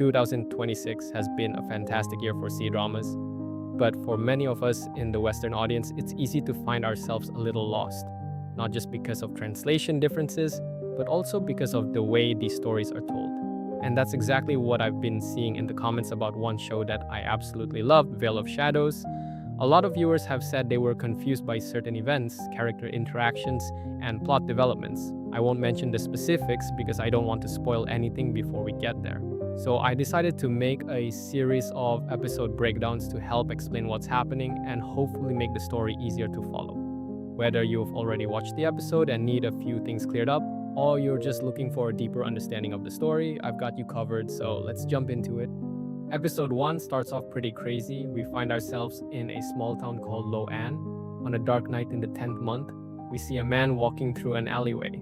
2026 has been a fantastic year for C-dramas, but for many of us in the Western audience, it's easy to find ourselves a little lost, not just because of translation differences, but also because of the way these stories are told. And that's exactly what I've been seeing in the comments about one show that I absolutely loved, Veil of Shadows. A lot of viewers have said they were confused by certain events, character interactions, and plot developments. I won't mention the specifics because I don't want to spoil anything before we get there. So I decided to make a series of episode breakdowns to help explain what's happening and hopefully make the story easier to follow. Whether you've already watched the episode and need a few things cleared up, or you're just looking for a deeper understanding of the story, I've got you covered, so let's jump into it. Episode 1 starts off pretty crazy. We find ourselves in a small town called Lo-An. On a dark night in the 10th month, we see a man walking through an alleyway.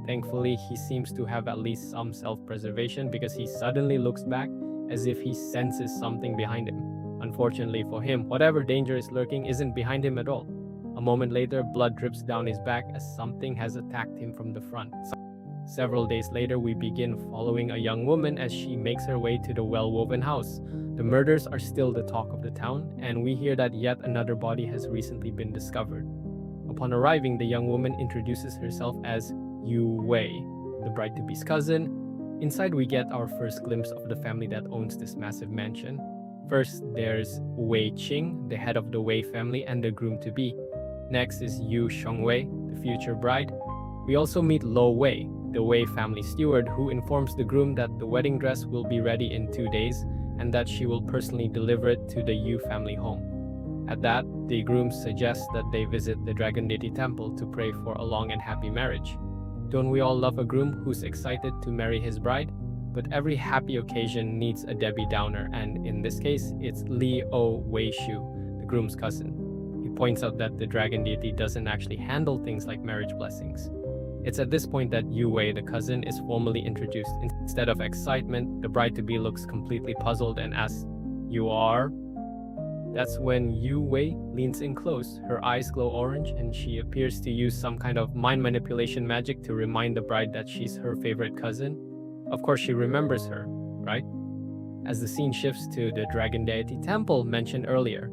Thankfully, he seems to have at least some self-preservation because he suddenly looks back as if he senses something behind him. Unfortunately for him, whatever danger is lurking isn't behind him at all. A moment later, blood drips down his back as something has attacked him from the front. Several days later, we begin following a young woman as she makes her way to the well-woven house. The murders are still the talk of the town, and we hear that yet another body has recently been discovered. Upon arriving, the young woman introduces herself as Yu Wei, the bride-to-be's cousin. Inside, we get our first glimpse of the family that owns this massive mansion. First, there's Wei Qing, the head of the Wei family and the groom-to-be. Next is Yu Shengwei, the future bride. We also meet Lo Wei, the Wei family steward, who informs the groom that the wedding dress will be ready in 2 days and that she will personally deliver it to the Yu family home. At that, the groom suggests that they visit the Dragon Deity temple to pray for a long and happy marriage. Don't we all love a groom who's excited to marry his bride? But every happy occasion needs a Debbie Downer, and in this case, it's Li O Wei Shu, the groom's cousin. He points out that the Dragon Deity doesn't actually handle things like marriage blessings. It's at this point that Yu Wei, the cousin, is formally introduced. Instead of excitement, the bride-to-be looks completely puzzled and asks, "You are?" That's when Yu Wei leans in close. Her eyes glow orange, and she appears to use some kind of mind manipulation magic to remind the bride that she's her favorite cousin. Of course, she remembers her, right? As the scene shifts to the Dragon Deity temple mentioned earlier,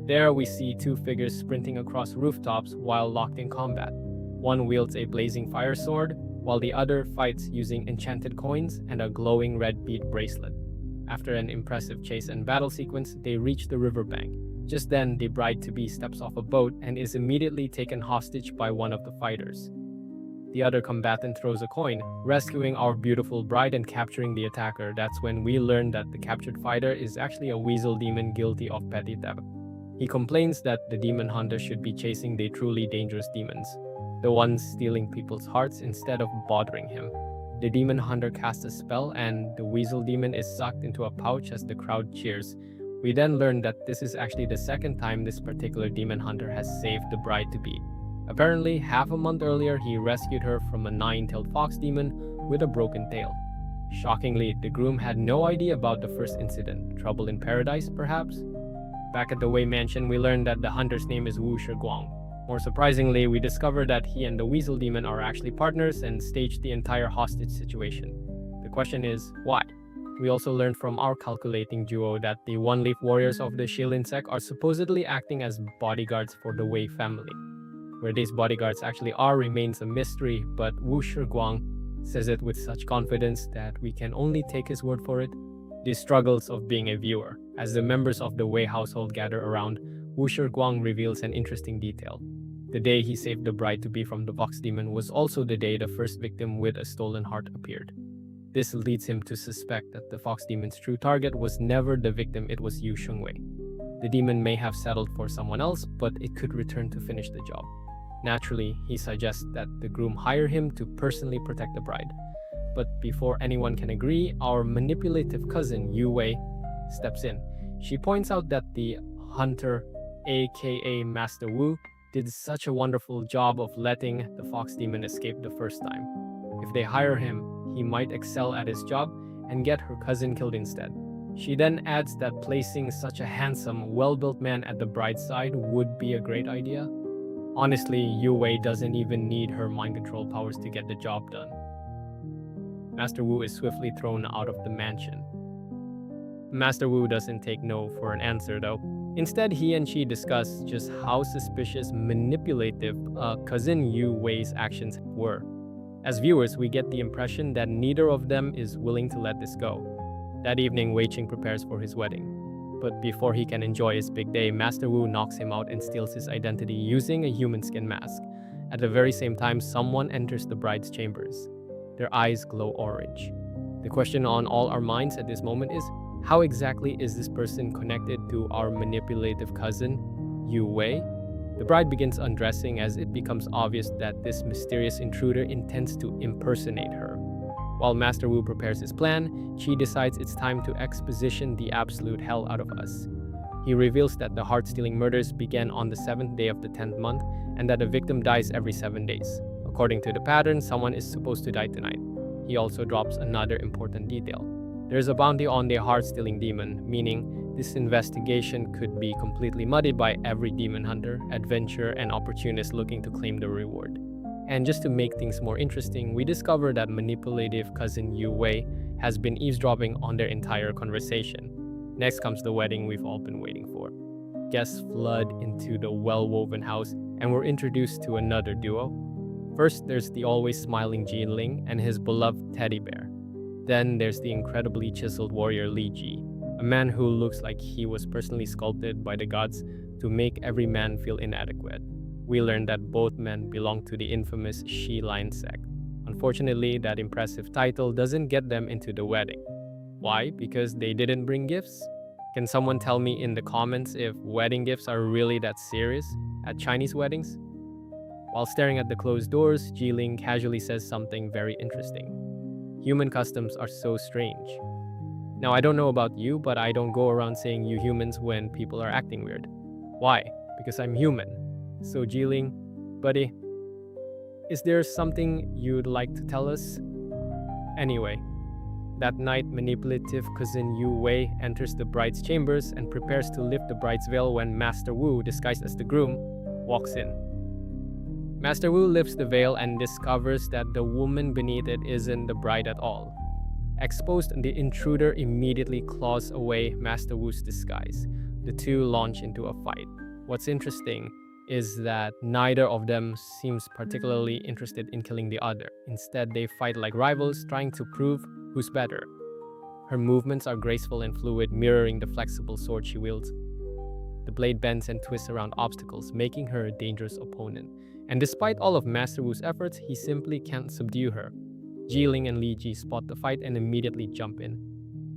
there we see two figures sprinting across rooftops while locked in combat. One wields a blazing fire sword, while the other fights using enchanted coins and a glowing red bead bracelet. After an impressive chase and battle sequence, they reach the riverbank. Just then, the bride-to-be steps off a boat and is immediately taken hostage by one of the fighters. The other combatant throws a coin, rescuing our beautiful bride and capturing the attacker. That's when we learn that the captured fighter is actually a weasel demon guilty of petty theft. He complains that the demon hunter should be chasing the truly dangerous demons, the ones stealing people's hearts instead of bothering him. The demon hunter casts a spell and the weasel demon is sucked into a pouch as the crowd cheers. We then learn that this is actually the second time this particular demon hunter has saved the bride-to-be. Apparently, half a month earlier, he rescued her from a 9-tailed fox demon with a broken tail. Shockingly, the groom had no idea about the first incident. Trouble in paradise, perhaps? Back at the Wei mansion, we learn that the hunter's name is Wu Shiguang. More surprisingly, we discover that he and the weasel demon are actually partners and staged the entire hostage situation. The question is, why? We also learned from our calculating duo that the one-leaf warriors of the Shilin sect are supposedly acting as bodyguards for the Wei family. Where these bodyguards actually are remains a mystery, but Wu Shiguang says it with such confidence that we can only take his word for it. The struggles of being a viewer. As the members of the Wei household gather around, Wu Shiguang reveals an interesting detail. The day he saved the bride-to-be from the Vox demon was also the day the first victim with a stolen heart appeared. This leads him to suspect that the Fox demon's true target was never the victim, it was Yu Shengwei. The demon may have settled for someone else, but it could return to finish the job. Naturally, he suggests that the groom hire him to personally protect the bride. But before anyone can agree, our manipulative cousin, Yu Wei, steps in. She points out that the hunter, aka Master Wu, did such a wonderful job of letting the fox demon escape the first time. If they hire him, he might excel at his job and get her cousin killed instead. She then adds that placing such a handsome, well-built man at the bride's side would be a great idea. Honestly, Yu Wei doesn't even need her mind control powers to get the job done. Master Wu is swiftly thrown out of the mansion. Master Wu doesn't take no for an answer though. Instead, he and she discuss just how suspicious, manipulative cousin Yu Wei's actions were. As viewers, we get the impression that neither of them is willing to let this go. That evening, Wei Qing prepares for his wedding. But before he can enjoy his big day, Master Wu knocks him out and steals his identity using a human skin mask. At the very same time, someone enters the bride's chambers. Their eyes glow orange. The question on all our minds at this moment is, how exactly is this person connected to our manipulative cousin, Yu Wei? The bride begins undressing as it becomes obvious that this mysterious intruder intends to impersonate her. While Master Wu prepares his plan, Qi decides it's time to exposition the absolute hell out of us. He reveals that the heart-stealing murders began on the 7th day of the 10th month and that a victim dies every 7 days. According to the pattern, someone is supposed to die tonight. He also drops another important detail. There's a bounty on the heart-stealing demon, meaning this investigation could be completely muddied by every demon hunter, adventurer, and opportunist looking to claim the reward. And just to make things more interesting, we discover that manipulative cousin Yu Wei has been eavesdropping on their entire conversation. Next comes the wedding we've all been waiting for. Guests flood into the well-woven house, and we're introduced to another duo. First, there's the always smiling Jinling and his beloved teddy bear. Then there's the incredibly chiseled warrior Li Ji, a man who looks like he was personally sculpted by the gods to make every man feel inadequate. We learn that both men belong to the infamous Shi Line sect. Unfortunately, that impressive title doesn't get them into the wedding. Why? Because they didn't bring gifts? Can someone tell me in the comments if wedding gifts are really that serious at Chinese weddings? While staring at the closed doors, Jiling casually says something very interesting. Human customs are so strange. Now, I don't know about you, but I don't go around saying you humans when people are acting weird. Why? Because I'm human. So Jiling, buddy, is there something you'd like to tell us? Anyway, that night, manipulative cousin Yu Wei enters the bride's chambers and prepares to lift the bride's veil when Master Wu, disguised as the groom, walks in. Master Wu lifts the veil and discovers that the woman beneath it isn't the bride at all. Exposed, the intruder immediately claws away Master Wu's disguise. The two launch into a fight. What's interesting is that neither of them seems particularly interested in killing the other. Instead, they fight like rivals, trying to prove who's better. Her movements are graceful and fluid, mirroring the flexible sword she wields. The blade bends and twists around obstacles, making her a dangerous opponent. And despite all of Master Wu's efforts, he simply can't subdue her. Jiling and Li Ji spot the fight and immediately jump in.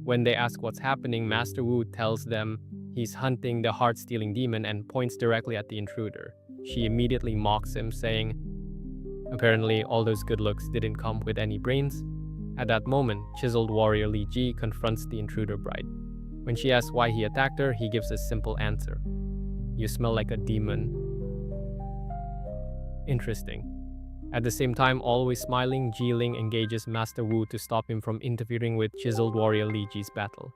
When they ask what's happening, Master Wu tells them he's hunting the heart-stealing demon and points directly at the intruder. She immediately mocks him, saying, apparently all those good looks didn't come with any brains. At that moment, chiseled warrior Li Ji confronts the intruder bride. When she asks why he attacked her, he gives a simple answer. You smell like a demon. Interesting. At the same time, always smiling, Jiling engages Master Wu to stop him from interfering with chiseled warrior Li Ji's battle.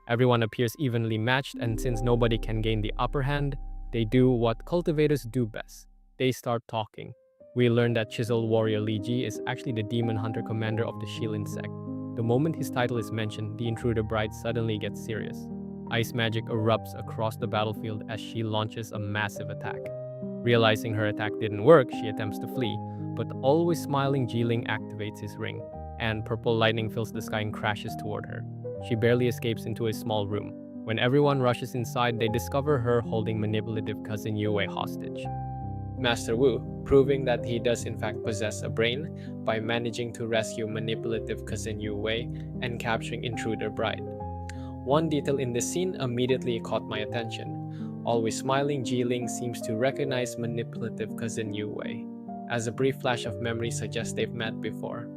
Everyone appears evenly matched, and since nobody can gain the upper hand, they do what cultivators do best. They start talking. We learn that chiseled warrior Li Ji is actually the demon hunter commander of the Shilin sect. The moment his title is mentioned, the intruder bride suddenly gets serious. Ice magic erupts across the battlefield as she launches a massive attack. Realizing her attack didn't work, she attempts to flee, but always smiling Jiling activates his ring, and purple lightning fills the sky and crashes toward her. She barely escapes into a small room. When everyone rushes inside, they discover her holding manipulative cousin Yu Wei hostage. Master Wu, proving that he does in fact possess a brain by managing to rescue manipulative cousin Yu Wei and capturing intruder bride. One detail in this scene immediately caught my attention. Always smiling, Jiling seems to recognize manipulative cousin Yu Wei, as a brief flash of memory suggests they've met before.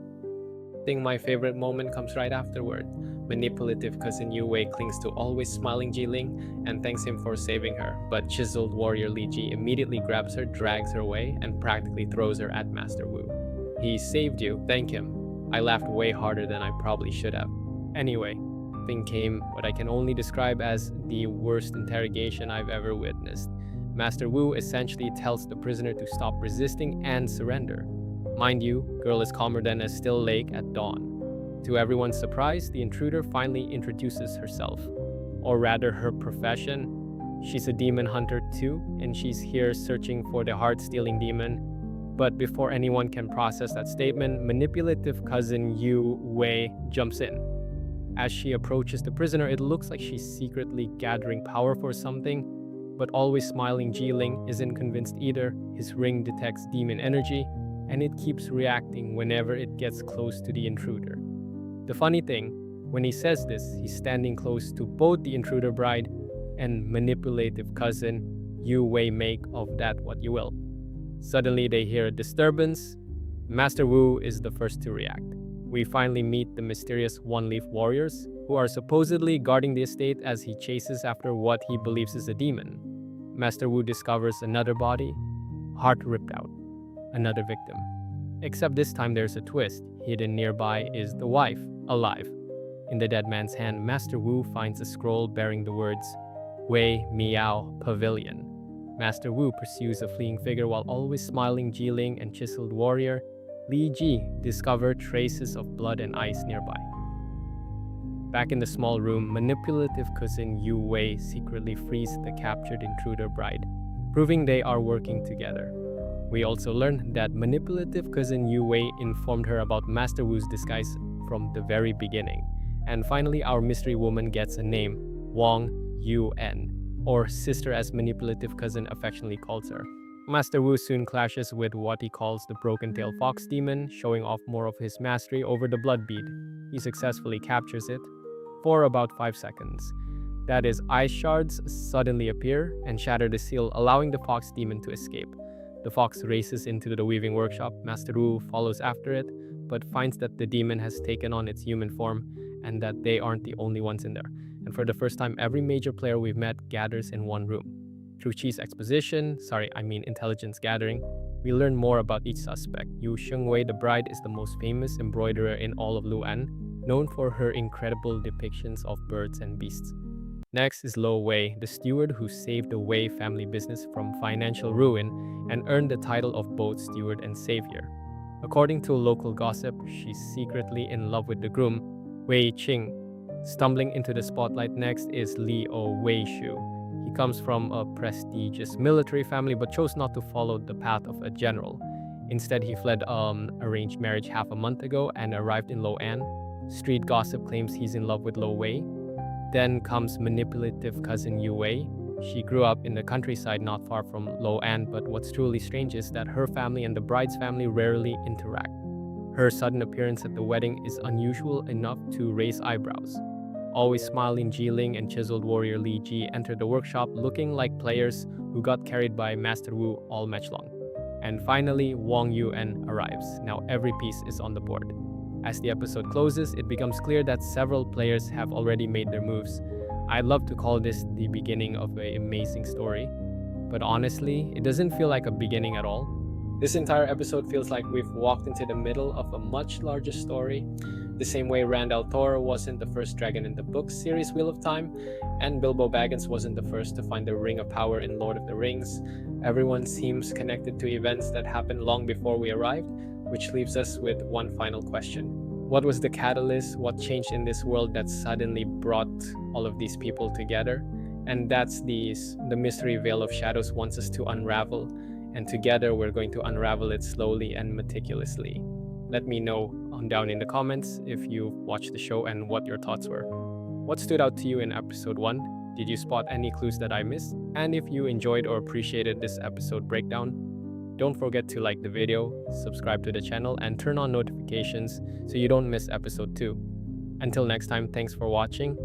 I think my favorite moment comes right afterward. Manipulative cousin Yu Wei clings to always smiling Jiling and thanks him for saving her, but chiseled warrior Li Ji immediately grabs her, drags her away, and practically throws her at Master Wu. He saved you, thank him. I laughed way harder than I probably should have. Anyway, thing came what I can only describe as the worst interrogation I've ever witnessed. Master Wu essentially tells the prisoner to stop resisting and surrender. Mind you, girl is calmer than a still lake at dawn. To everyone's surprise, the intruder finally introduces herself. or rather her profession. She's a demon hunter too, and she's here searching for the heart-stealing demon. But before anyone can process that statement, manipulative cousin Yu Wei jumps in. As she approaches the prisoner, it looks like she's secretly gathering power for something, but always smiling Jiling isn't convinced either. His ring detects demon energy, and it keeps reacting whenever it gets close to the intruder. The funny thing, when he says this, he's standing close to both the intruder bride and manipulative cousin. You Wei, make of that what you will. Suddenly they hear a disturbance. Master Wu is the first to react. We finally meet the mysterious one-leaf warriors, who are supposedly guarding the estate as he chases after what he believes is a demon. Master Wu discovers another body, heart ripped out, another victim. Except this time there's a twist. Hidden nearby is the wife, alive. In the dead man's hand, Master Wu finds a scroll bearing the words, Wei Miao Pavilion. Master Wu pursues a fleeing figure while always smiling. Jiling and chiseled warrior Li Ji discover traces of blood and ice nearby. Back in the small room, manipulative cousin Yu Wei secretly frees the captured intruder bride, proving they are working together. We also learn that manipulative cousin Yu Wei informed her about Master Wu's disguise from the very beginning. And finally, our mystery woman gets a name, Wang Yuan, or sister as manipulative cousin affectionately calls her. Master Wu soon clashes with what he calls the broken-tailed fox demon, showing off more of his mastery over the blood bead. He successfully captures it for about 5 seconds. That is, ice shards suddenly appear and shatter the seal, allowing the fox demon to escape. The fox races into the weaving workshop. Master Wu follows after it, but finds that the demon has taken on its human form and that they aren't the only ones in there. And for the first time, every major player we've met gathers in one room. Through Qi's intelligence gathering, we learn more about each suspect. Yu Shengwei, the bride, is the most famous embroiderer in all of Luan, known for her incredible depictions of birds and beasts. Next is Lo Wei, the steward who saved the Wei family business from financial ruin and earned the title of both steward and savior. According to local gossip, she's secretly in love with the groom, Wei Qing. Stumbling into the spotlight next is Li O Wei Shu. He comes from a prestigious military family but chose not to follow the path of a general. Instead, he fled arranged marriage half a month ago and arrived in Loan. Street gossip claims he's in love with Lo Wei. Then comes manipulative cousin Yu Wei. She grew up in the countryside not far from Loan, but what's truly strange is that her family and the bride's family rarely interact. Her sudden appearance at the wedding is unusual enough to raise eyebrows. Always smiling Jiling and chiseled warrior Li Ji enter the workshop looking like players who got carried by Master Wu all match long. And finally, Wang Yuan arrives. Now every piece is on the board. As the episode closes, it becomes clear that several players have already made their moves. I'd love to call this the beginning of an amazing story, but honestly, it doesn't feel like a beginning at all. This entire episode feels like we've walked into the middle of a much larger story. The same way Randall Thor wasn't the first dragon in the book series Wheel of Time, and Bilbo Baggins wasn't the first to find the Ring of Power in Lord of the Rings. Everyone seems connected to events that happened long before we arrived, which leaves us with one final question. What was the catalyst? What changed in this world that suddenly brought all of these people together? And that's the mystery Veil of Shadows wants us to unravel, and together we're going to unravel it slowly and meticulously. Let me know down in the comments if you've watched the show and what your thoughts were. What stood out to you in episode 1? Did you spot any clues that I missed? And if you enjoyed or appreciated this episode breakdown, don't forget to like the video, subscribe to the channel, and turn on notifications so you don't miss episode 2. Until next time, thanks for watching.